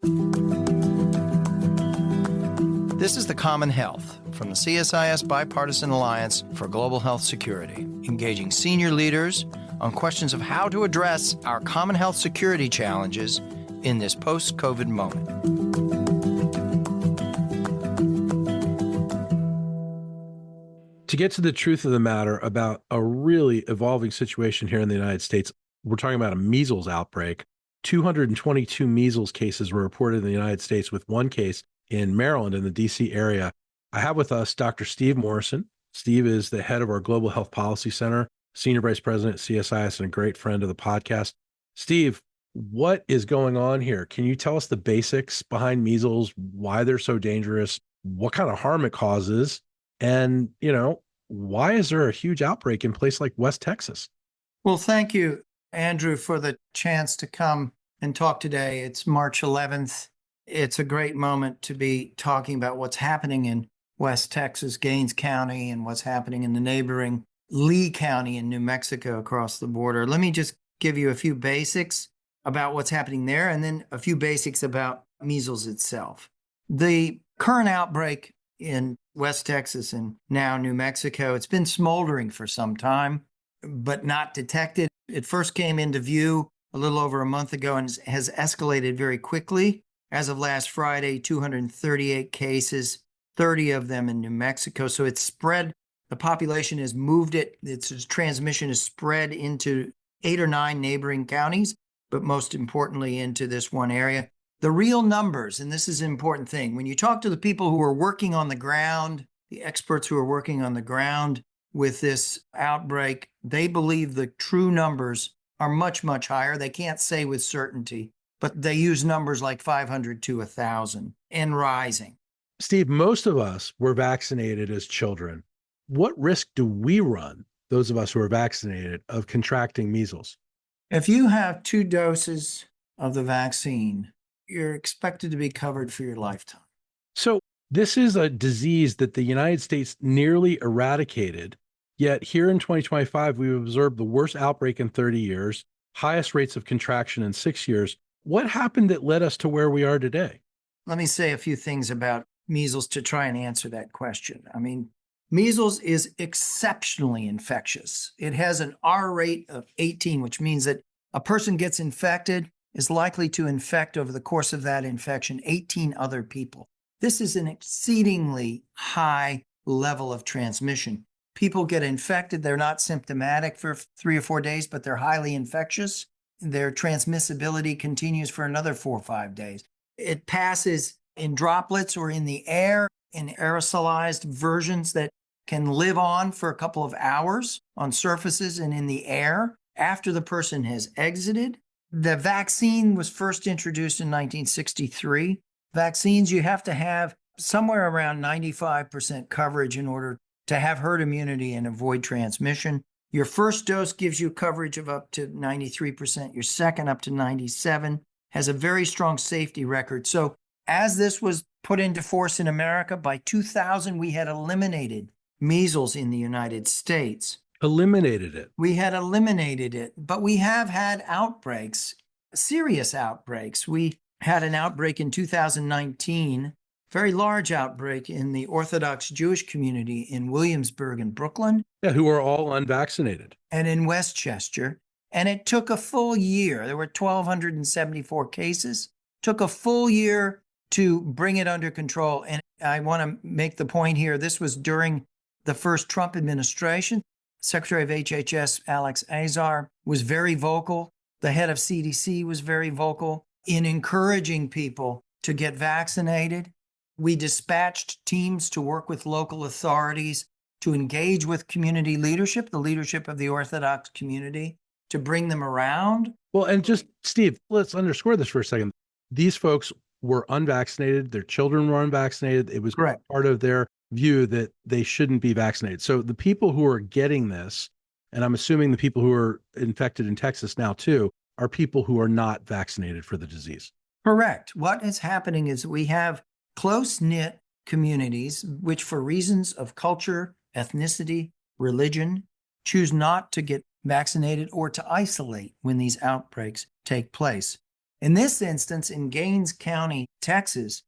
This is The Common Health from the CSIS Bipartisan Alliance for Global Health Security, engaging senior leaders on questions of how to address our common health security challenges in this post-COVID moment. To get to the truth of the matter about a really evolving situation here in the United States, we're talking about a measles outbreak. 222 measles cases were reported in the United States, with one case in Maryland in the DC area. I have with us Dr. Steve Morrison. Steve is the head of our Global Health Policy Center, Senior Vice President at CSIS, and a great friend of the podcast. Steve, what is going on here? Can you tell us the basics behind measles, why they're so dangerous, what kind of harm it causes, and, why is there a huge outbreak in a place like West Texas? Well, thank you, Andrew, for the chance to come and talk today. It's March 11th. It's a great moment to be talking about what's happening in West Texas, Gaines County, and what's happening in the neighboring Lee County in New Mexico across the border. Let me just give you a few basics about what's happening there, and then a few basics about measles itself. The current outbreak in West Texas and now New Mexico, it's been smoldering for some time, but not detected. It first came into view a little over a month ago and has escalated very quickly. As of last Friday, 238 cases, 30 of them in New Mexico. So it's spread. The population has moved it. Its transmission is spread into 8 or 9 neighboring counties, but most importantly into this one area. The real numbers, and this is an important thing, when you talk to the people who are working on the ground, the experts who are working on the ground with this outbreak, they believe the true numbers are much, much higher. They can't say with certainty, but they use numbers like 500 to 1,000 and rising. Steve, most of us were vaccinated as children. What risk do we run, those of us who are vaccinated, of contracting measles? If you have 2 doses of the vaccine, you're expected to be covered for your lifetime. So this is a disease that the United States nearly eradicated, yet here in 2025, we've observed the worst outbreak in 30 years, highest rates of contraction in 6 years. What happened that led us to where we are today? Let me say a few things about measles to try and answer that question. Measles is exceptionally infectious. It has an R rate of 18, which means that a person gets infected, is likely to infect over the course of that infection 18 other people. This is an exceedingly high level of transmission. People get infected, they're not symptomatic for 3 or 4 days, but they're highly infectious. Their transmissibility continues for another 4 or 5 days. It passes in droplets or in the air, in aerosolized versions that can live on for a couple of hours on surfaces and in the air after the person has exited. The vaccine was first introduced in 1963. Vaccines, you have to have somewhere around 95% coverage in order to have herd immunity and avoid transmission. Your first dose gives you coverage of up to 93%. Your second up to 97%, has a very strong safety record. So as this was put into force in America, by 2000, we had eliminated measles in the United States. Eliminated it. We had eliminated it, but we have had outbreaks, serious outbreaks. We had an outbreak in 2019, very large outbreak in the Orthodox Jewish community in Williamsburg and Brooklyn. Yeah, who are all unvaccinated. And in Westchester. And it took a full year. There were 1,274 cases. Took a full year to bring it under control. And I want to make the point here, this was during the first Trump administration. Secretary of HHS Alex Azar was very vocal. The head of CDC was very vocal in encouraging people to get vaccinated. We dispatched teams to work with local authorities, to engage with community leadership, the leadership of the Orthodox community, to bring them around. Well, and just, Steve, let's underscore this for a second. These folks were unvaccinated. Their children were unvaccinated. It was Correct. Part of their view that they shouldn't be vaccinated. So the people who are getting this, and I'm assuming the people who are infected in Texas now too, are people who are not vaccinated for the disease. Correct. What is happening is we have close-knit communities which, for reasons of culture, ethnicity, religion, choose not to get vaccinated or to isolate when these outbreaks take place. In this instance, in Gaines County, Texas,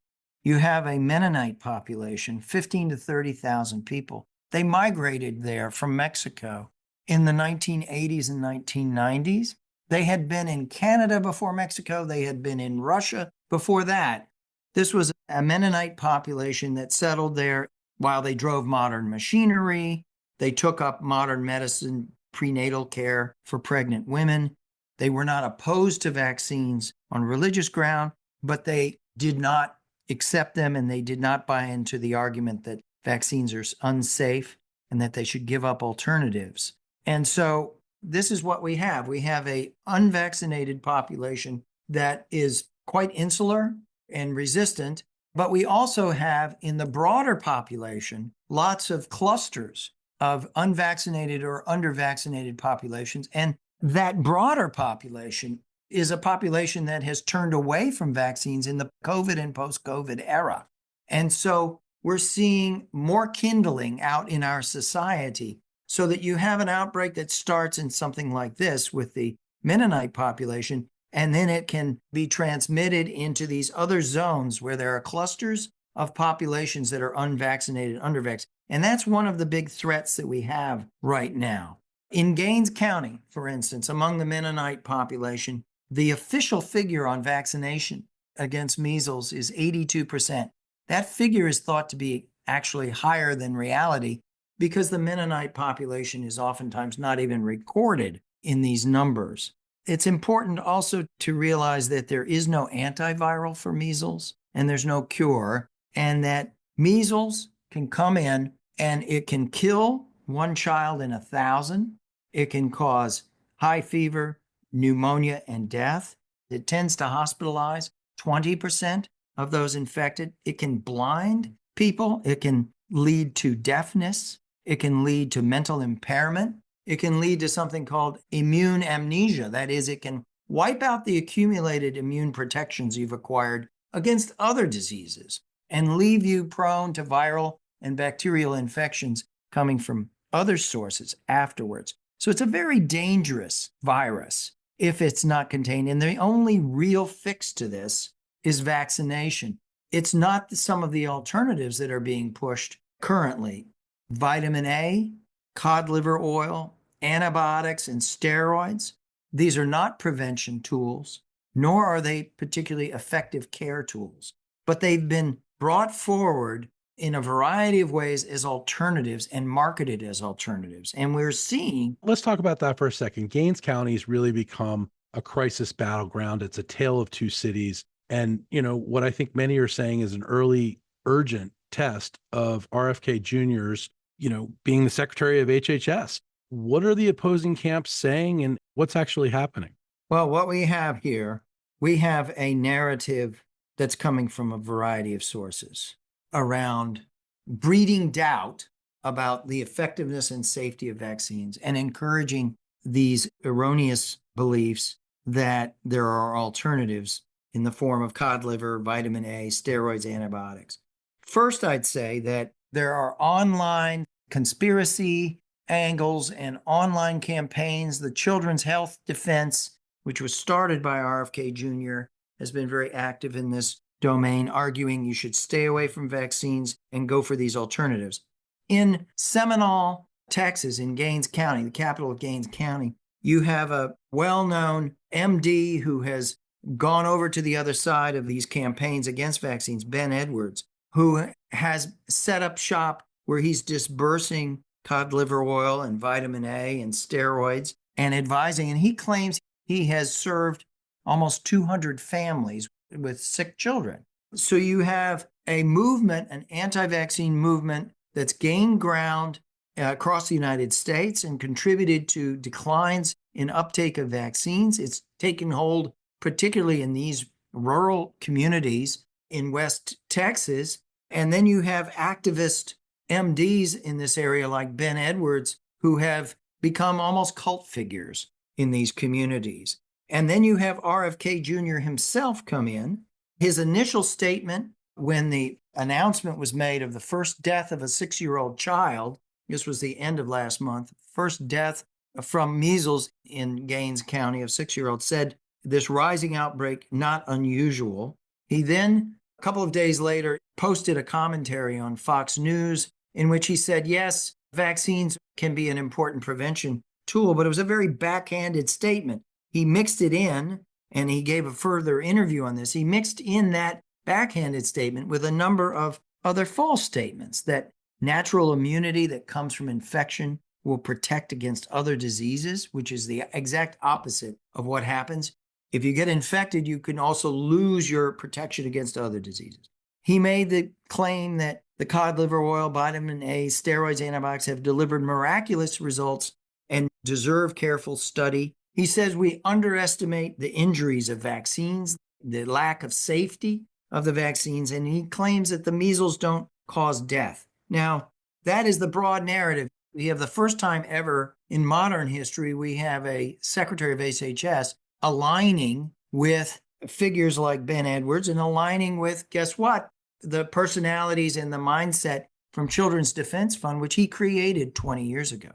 you have a Mennonite population, 15 to 30,000 people. They migrated there from Mexico in the 1980s and 1990s. They had been in Canada before Mexico. They had been in Russia before that. This was a Mennonite population that settled there while they drove modern machinery. They took up modern medicine, prenatal care for pregnant women. They were not opposed to vaccines on religious ground, but they did not accept them, and they did not buy into the argument that vaccines are unsafe and that they should give up alternatives. And so this is what we have. We have a unvaccinated population that is quite insular and resistant, but we also have in the broader population lots of clusters of unvaccinated or undervaccinated populations. And that broader population is a population that has turned away from vaccines in the COVID and post-COVID era. And so we're seeing more kindling out in our society so that you have an outbreak that starts in something like this with the Mennonite population, and then it can be transmitted into these other zones where there are clusters of populations that are unvaccinated, undervaccinated. And that's one of the big threats that we have right now. In Gaines County, for instance, among the Mennonite population, the official figure on vaccination against measles is 82%. That figure is thought to be actually higher than reality because the Mennonite population is oftentimes not even recorded in these numbers. It's important also to realize that there is no antiviral for measles and there's no cure, and that measles can come in and it can kill one child in 1,000. It can cause high fever, pneumonia, and death. It tends to hospitalize 20% of those infected. It can blind people. It can lead to deafness. It can lead to mental impairment. It can lead to something called immune amnesia. That is, it can wipe out the accumulated immune protections you've acquired against other diseases and leave you prone to viral and bacterial infections coming from other sources afterwards. So it's a very dangerous virus if it's not contained. And the only real fix to this is vaccination. It's not some of the alternatives that are being pushed currently. Vitamin A, cod liver oil, antibiotics, and steroids. These are not prevention tools, nor are they particularly effective care tools, but they've been brought forward in a variety of ways as alternatives and marketed as alternatives. And we're seeing... Let's talk about that for a second. Gaines County has really become a crisis battleground. It's a tale of two cities. And, what I think many are saying is an early urgent test of RFK Jr.'s, being the secretary of HHS. What are the opposing camps saying and what's actually happening? Well, what we have here, we have a narrative that's coming from a variety of sources around breeding doubt about the effectiveness and safety of vaccines and encouraging these erroneous beliefs that there are alternatives in the form of cod liver, vitamin A, steroids, antibiotics. First, I'd say that there are online conspiracy angles and online campaigns. The Children's Health Defense, which was started by RFK Jr., has been very active in this domain, arguing you should stay away from vaccines and go for these alternatives. In Seminole, Texas, in Gaines County, the capital of Gaines County, you have a well-known MD who has gone over to the other side of these campaigns against vaccines, Ben Edwards, who has set up shop where he's dispersing cod liver oil and vitamin A and steroids and advising. And he claims he has served almost 200 families with sick children. So you have a movement, an anti-vaccine movement that's gained ground across the United States and contributed to declines in uptake of vaccines. It's taken hold particularly in these rural communities in West Texas. And then you have activist MDs in this area like Ben Edwards who have become almost cult figures in these communities. And then you have RFK Jr. himself come in. His initial statement when the announcement was made of the first death of a 6-year-old child, this was the end of last month, first death from measles in Gaines County of 6-year-old, said, this rising outbreak not unusual. He then, a couple of days later, posted a commentary on Fox News in which he said, yes, vaccines can be an important prevention tool, but it was a very backhanded statement. He mixed it in, and he gave a further interview on this. He mixed in that backhanded statement with a number of other false statements that natural immunity that comes from infection will protect against other diseases, which is the exact opposite of what happens. If you get infected, you can also lose your protection against other diseases. He made the claim that the cod liver oil, vitamin A, steroids, antibiotics have delivered miraculous results and deserve careful study. He says we underestimate the injuries of vaccines, the lack of safety of the vaccines, and he claims that the measles don't cause death. Now, that is the broad narrative. We have the first time ever in modern history, we have a secretary of HHS aligning with figures like Ben Edwards and aligning with, guess what? The personalities and the mindset from Children's Defense Fund, which he created 20 years ago.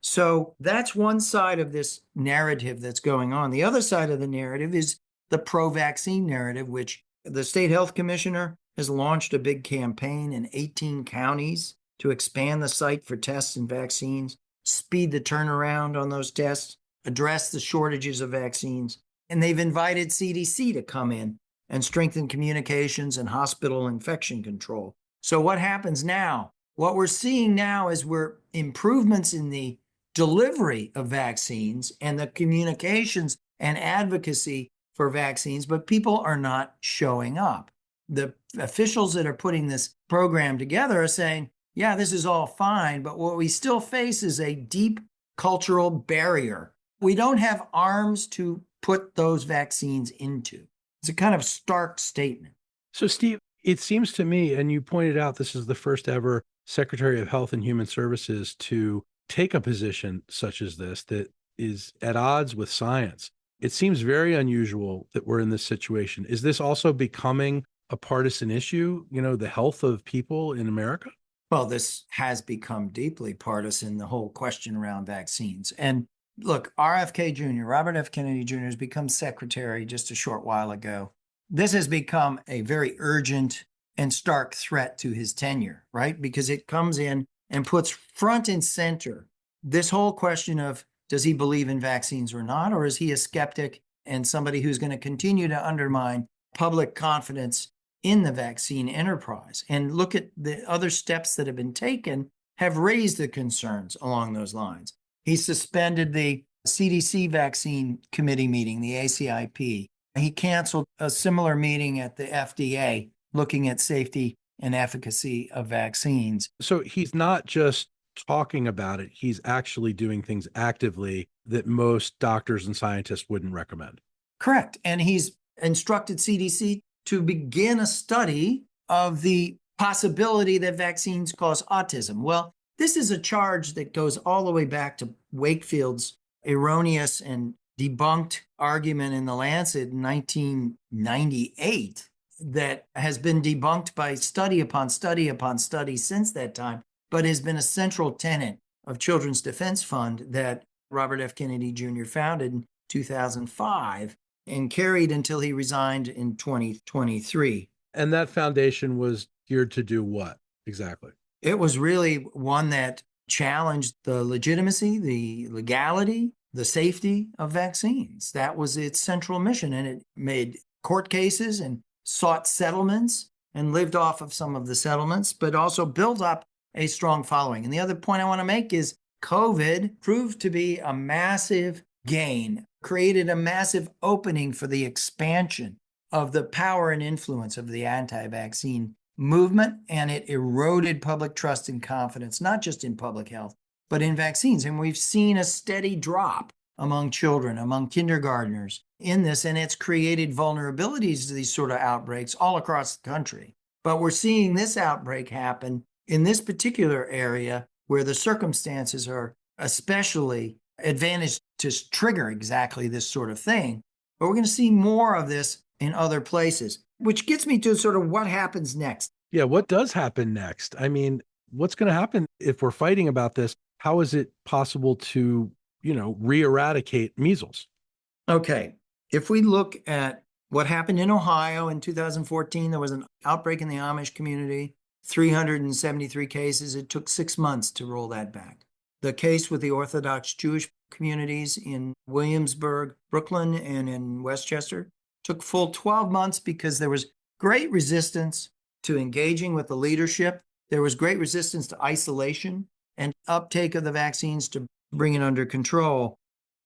So that's one side of this narrative that's going on. The other side of the narrative is the pro-vaccine narrative, which the state health commissioner has launched a big campaign in 18 counties to expand the site for tests and vaccines, speed the turnaround on those tests, address the shortages of vaccines. And they've invited CDC to come in and strengthen communications and hospital infection control. So what happens now? What we're seeing now is improvements in the delivery of vaccines and the communications and advocacy for vaccines, but people are not showing up. The officials that are putting this program together are saying, yeah, this is all fine, but what we still face is a deep cultural barrier. We don't have arms to put those vaccines into. It's a kind of stark statement. So, Steve, it seems to me, and you pointed out this is the first ever Secretary of Health and Human Services to take a position such as this that is at odds with science. It seems very unusual that we're in this situation. Is this also becoming a partisan issue, the health of people in America? Well, this has become deeply partisan, the whole question around vaccines. And look, RFK Jr., Robert F. Kennedy Jr. has become secretary just a short while ago. This has become a very urgent and stark threat to his tenure, right? Because it comes in and puts front and center this whole question of, does he believe in vaccines or not? Or is he a skeptic and somebody who's going to continue to undermine public confidence in the vaccine enterprise? And look at the other steps that have been taken have raised the concerns along those lines. He suspended the CDC vaccine committee meeting, the ACIP. He canceled a similar meeting at the FDA looking at safety and efficacy of vaccines. So he's not just talking about it, he's actually doing things actively that most doctors and scientists wouldn't recommend. Correct. And he's instructed CDC to begin a study of the possibility that vaccines cause autism. Well, this is a charge that goes all the way back to Wakefield's erroneous and debunked argument in The Lancet in 1998 that has been debunked by study upon study upon study since that time, but has been a central tenet of Children's Defense Fund that Robert F. Kennedy Jr. founded in 2005 and carried until he resigned in 2023. And that foundation was geared to do what exactly? It was really one that challenged the legitimacy, the legality, the safety of vaccines. That was its central mission. And it made court cases and sought settlements and lived off of some of the settlements, but also built up a strong following. And the other point I want to make is COVID proved to be a massive gain, created a massive opening for the expansion of the power and influence of the anti-vaccine movement, and it eroded public trust and confidence, not just in public health, but in vaccines. And we've seen a steady drop among children, among kindergartners in this, and it's created vulnerabilities to these sort of outbreaks all across the country. But we're seeing this outbreak happen in this particular area where the circumstances are especially advantaged to trigger exactly this sort of thing. But we're going to see more of this in other places, which gets me to sort of what happens next. Yeah, what does happen next? I mean, what's going to happen if we're fighting about this? How is it possible to, re-eradicate measles? Okay. If we look at what happened in Ohio in 2014, there was an outbreak in the Amish community, 373 cases. It took 6 months to roll that back. The case with the Orthodox Jewish communities in Williamsburg, Brooklyn, and in Westchester took full 12 months because there was great resistance to engaging with the leadership. There was great resistance to isolation and uptake of the vaccines to bring it under control.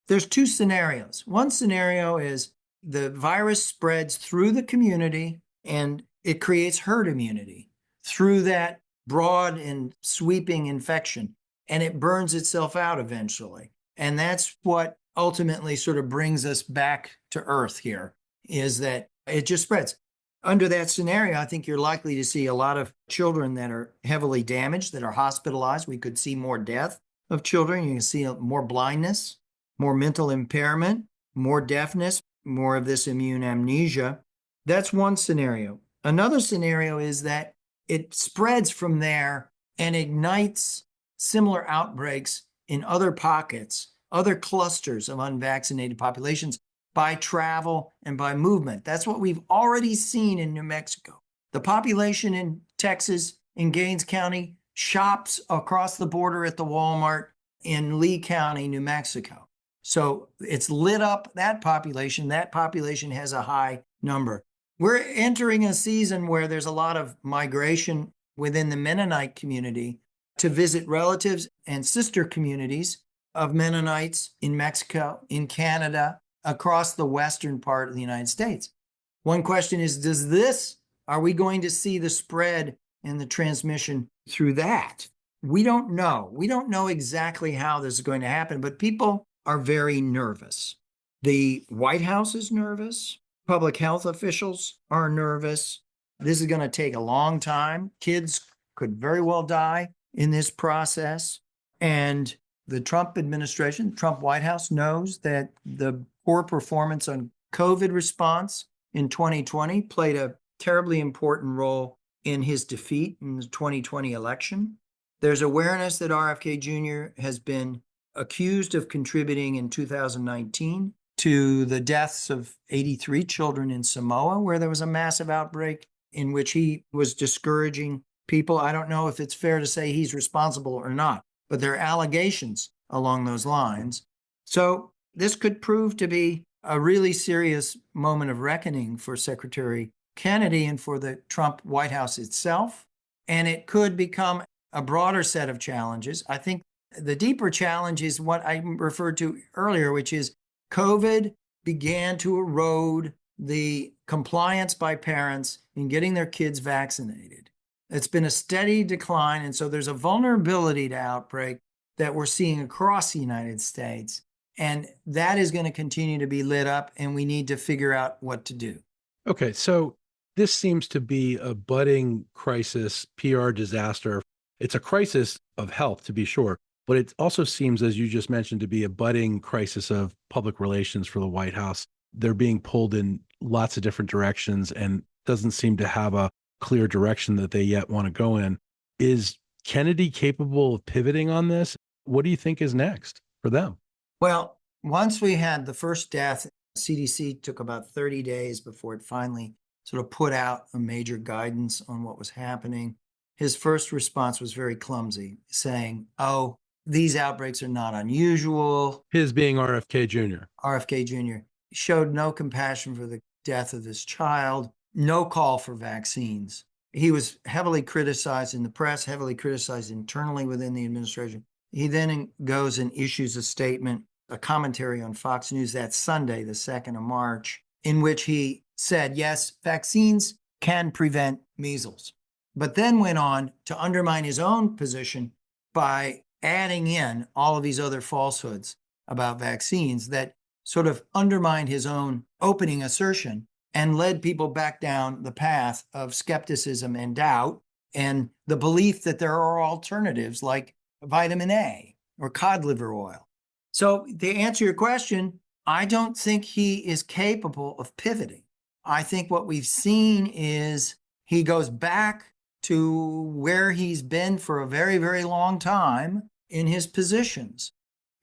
There's two scenarios. One scenario is the virus spreads through the community and it creates herd immunity through that broad and sweeping infection, and it burns itself out eventually. And that's what ultimately sort of brings us back to earth here, is that it just spreads. Under that scenario, I think you're likely to see a lot of children that are heavily damaged, that are hospitalized. We could see more death of children. You can see more blindness, more mental impairment, more deafness, more of this immune amnesia. That's one scenario. Another scenario is that it spreads from there and ignites similar outbreaks in other pockets, other clusters of unvaccinated populations by travel and by movement. That's what we've already seen in New Mexico. The population in Texas, in Gaines County, shops across the border at the Walmart in Lee County, New Mexico. So it's lit up that population. That population has a high number. We're entering a season where there's a lot of migration within the Mennonite community to visit relatives and sister communities of Mennonites in Mexico, in Canada, across the western part of the United States. One question is, are we going to see the spread and the transmission through that? We don't know. We don't know exactly how this is going to happen, but people are very nervous. The White House is nervous. Public health officials are nervous. This is going to take a long time. Kids could very well die in this process. And the Trump administration, Trump White House, knows that the poor performance on COVID response in 2020 played a terribly important role in his defeat in the 2020 election. There's awareness that RFK Jr. has been accused of contributing in 2019 to the deaths of 83 children in Samoa, where there was a massive outbreak in which he was discouraging people. I don't know if it's fair to say he's responsible or not, but there are allegations along those lines. So this could prove to be a really serious moment of reckoning for Secretary Kennedy and for the Trump White House itself. And it could become a broader set of challenges. I think the deeper challenge is what I referred to earlier, which is COVID began to erode the compliance by parents in getting their kids vaccinated. It's been a steady decline. And so there's a vulnerability to outbreak that we're seeing across the United States. And that is going to continue to be lit up, and we need to figure out what to do. Okay, so this seems to be a budding crisis, PR disaster. It's a crisis of health, to be sure, but it also seems, as you just mentioned, to be a budding crisis of public relations for the White House. They're being pulled in lots of different directions and doesn't seem to have a clear direction that they yet want to go in. Is Kennedy capable of pivoting on this? What do you think is next for them? Well, once we had the first death, CDC took about 30 days before it finally sort of put out a major guidance on what was happening. His first response was very clumsy, saying, oh, these outbreaks are not unusual. His being RFK Jr. RFK Jr. showed no compassion for the death of this child, no call for vaccines. He was heavily criticized in the press, heavily criticized internally within the administration. He then goes and issues a statement, a commentary on Fox News that Sunday, the 2nd of March, in which he said, yes, vaccines can prevent measles, but then went on to undermine his own position by adding in all of these other falsehoods about vaccines that sort of undermined his own opening assertion and led people back down the path of skepticism and doubt and the belief that there are alternatives like vitamin A or cod liver oil. So to answer your question, I don't think he is capable of pivoting. I think what we've seen is he goes back to where he's been for a very, very long time in his positions.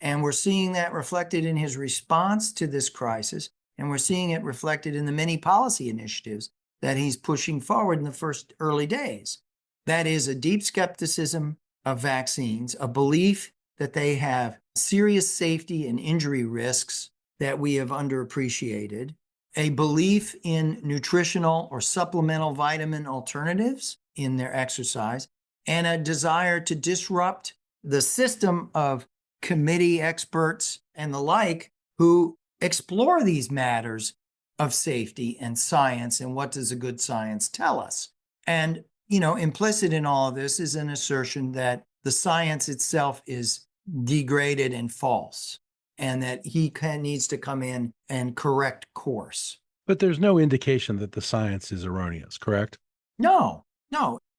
And we're seeing that reflected in his response to this crisis. And we're seeing it reflected in the many policy initiatives that he's pushing forward in the first early days. That is a deep skepticism of vaccines, a belief that they have serious safety and injury risks that we have underappreciated, a belief in nutritional or supplemental vitamin alternatives in their exercise, and a desire to disrupt the system of committee experts and the like who explore these matters of safety and science and what does a good science tell us. And, implicit in all of this is an assertion that the science itself is degraded and false, and that he needs to come in and correct course. But there's no indication that the science is erroneous, correct? No.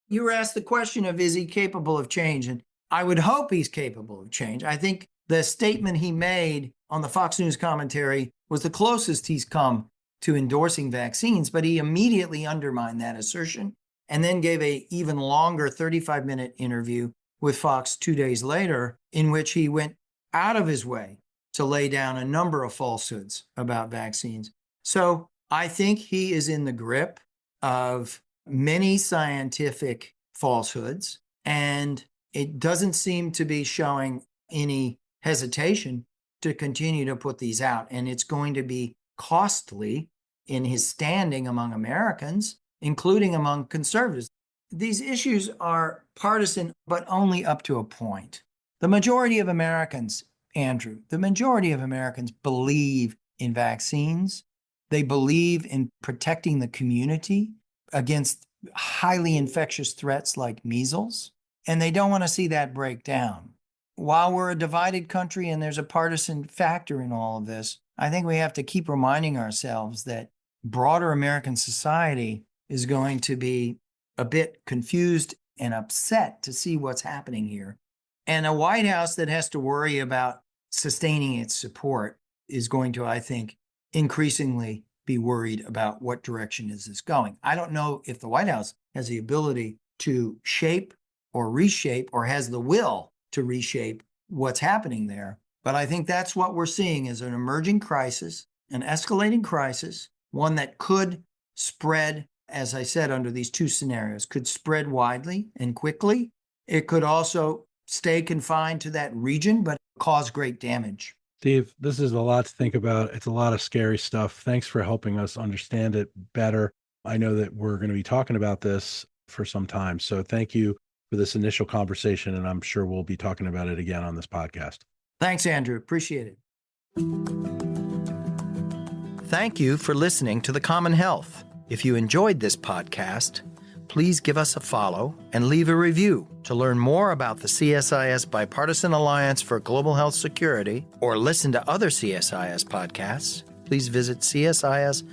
You were asked the question of, is he capable of change? And I would hope he's capable of change. I think the statement he made on the Fox News commentary was the closest he's come to endorsing vaccines, but he immediately undermined that assertion and then gave an even longer 35-minute interview with Fox 2 days later, in which he went out of his way to lay down a number of falsehoods about vaccines. So I think he is in the grip of many scientific falsehoods, and it doesn't seem to be showing any hesitation to continue to put these out. And it's going to be costly in his standing among Americans, including among conservatives. These issues are partisan, but only up to a point. The majority of Americans, Andrew, believe in vaccines. They believe in protecting the community against highly infectious threats like measles, and they don't want to see that break down. While we're a divided country and there's a partisan factor in all of this, I think we have to keep reminding ourselves that broader American society is going to be a bit confused and upset to see what's happening here. And a White House that has to worry about sustaining its support is going to, I think, increasingly be worried about what direction is this going. I don't know if the White House has the ability to shape or reshape or has the will to reshape what's happening there. But I think that's what we're seeing is an emerging crisis, an escalating crisis, one that could spread, as I said, under these two scenarios, could spread widely and quickly. It could also stay confined to that region, but cause great damage. Steve, this is a lot to think about. It's a lot of scary stuff. Thanks for helping us understand it better. I know that we're going to be talking about this for some time. So thank you for this initial conversation, and I'm sure we'll be talking about it again on this podcast. Thanks, Andrew. Appreciate it. Thank you for listening to The Common Health. If you enjoyed this podcast, please give us a follow and leave a review. To learn more about the CSIS Bipartisan Alliance for Global Health Security or listen to other CSIS podcasts, please visit csis.org.